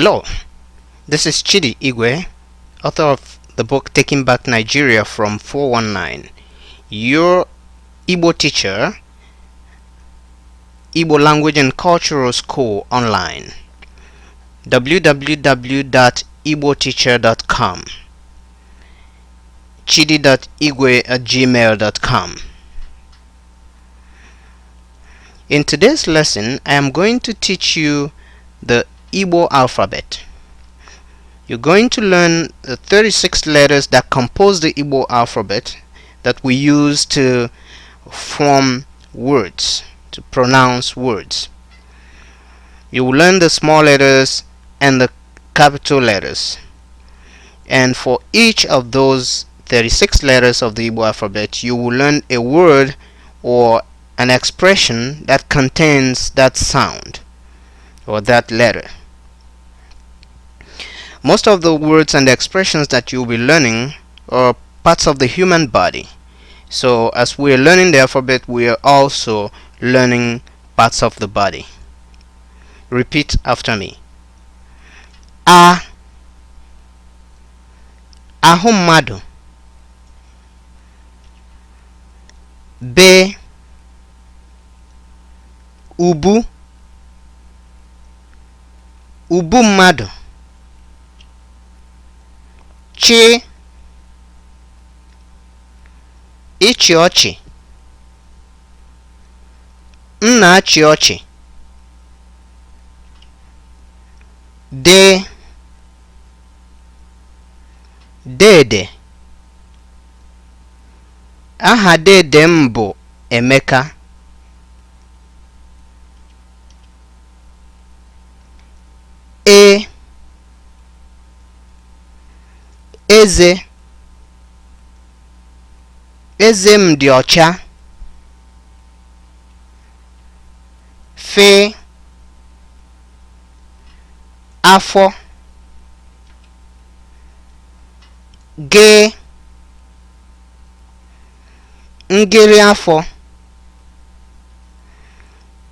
Hello, this is Chidi Igwe, author of the book Taking Back Nigeria from 419, your Igbo teacher, Igbo Language and Cultural School online, www.igboteacher.com, chidi.igwe@gmail.com. In today's lesson, I am going to teach you the Igbo alphabet. You're going to learn the 36 letters that compose the Igbo alphabet that we use to form words, to pronounce words. You will learn the small letters and the capital letters. And for each of those 36 letters of the Igbo alphabet, you will learn a word or an expression that contains that sound or that letter. Most of the words and expressions that you'll be learning are parts of the human body. So as we are learning the alphabet, we are also learning parts of the body. Repeat after me. A, ahụ mmadụ. B, ubu, ubu mmadụ. Ch, ịchị ọchị. M na-achị ọchị. D, dede. Aha dede m bụ Emeka. E, eze. Eze m dị ọcha. F, afọ. G, ngịrị afọ.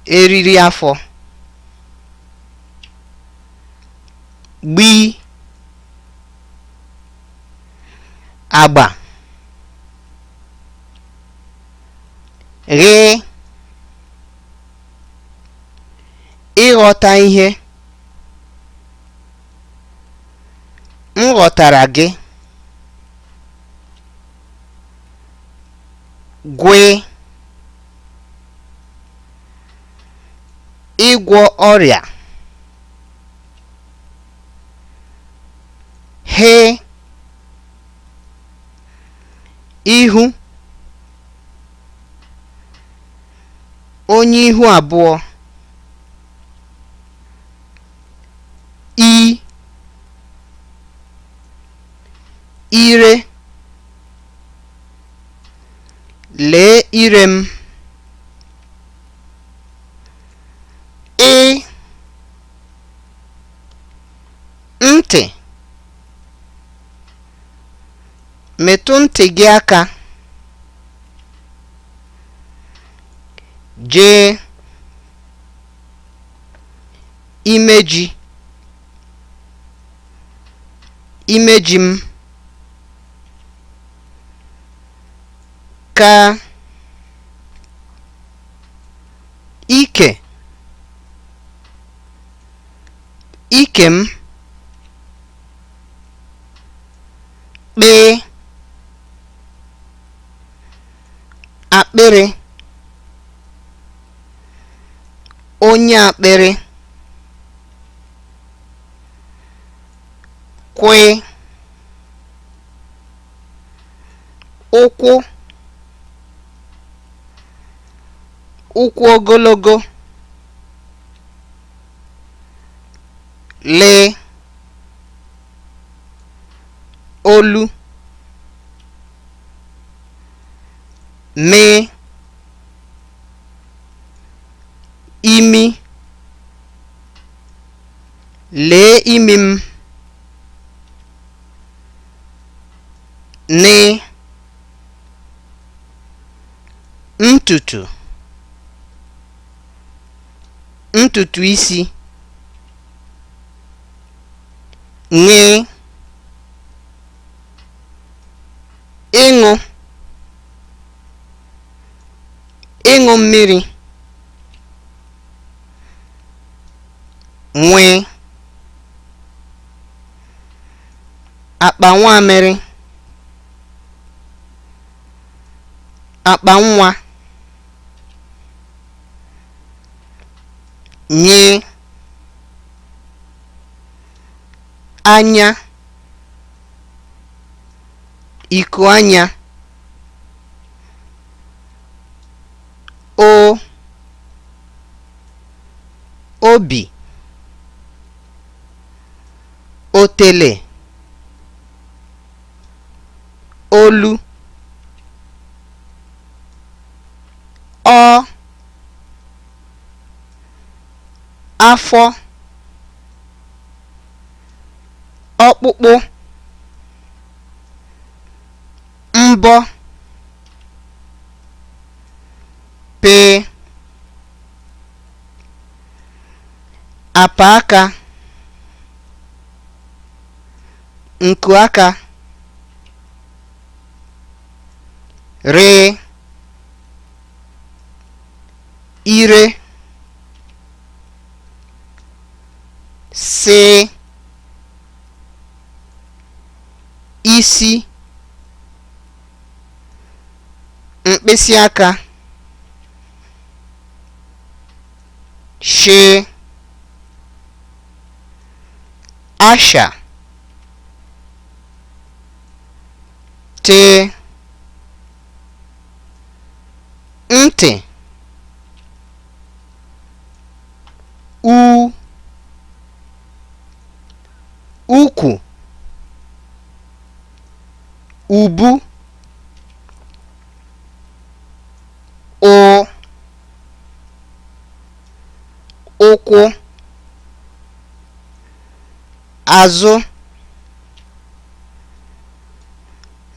Eriri afọ. Gb, agba. Gh, ịghọta ihe. M ghọtara gị. Gw, ịgwọ ọrịa. H, ihu. Onye ihu abụọ. I, ire. Lee ire m. Ị, ntị. Metụ ntị gị aka. J, imeji. Imeji m. K, ike. Ike m. Kp, akpịrị. Onye akpịrị. Kwe, ụkwụ. Ụkwụ ogologo. L, olu. M, imi. Lee imi m. N, ntutu. Ntutu isi. ṅị ịṅụ ịṅụ mmiri nwe akpa nwamịrị akpa nwa nye anya iku anya o obi otele olu ọ afọ ọkpụkpụ mbọ p apa aka nku aka re ire si isi mkpịsị aka shi asha te ntị u ukwu ubu o ụkwụ azụ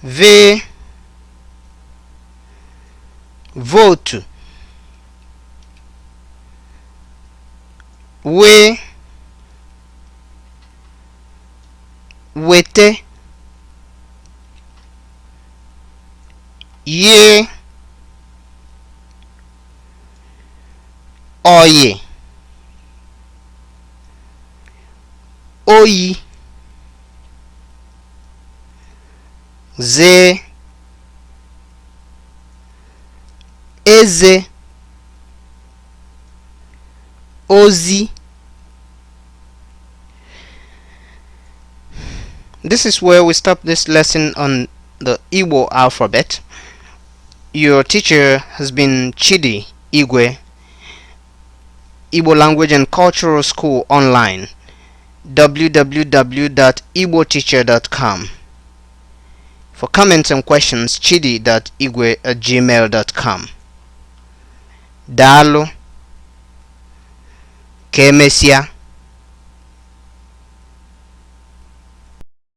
v votu we wete ye oyi oyi ze eze ozi. This is where we stop this lesson on the Igbo alphabet. Your teacher has been Chidi Igwe, Igbo Language and Cultural School Online, www.igboteacher.com. For comments and questions, chidi.igwe@gmail.com. Dalu, Kemesia.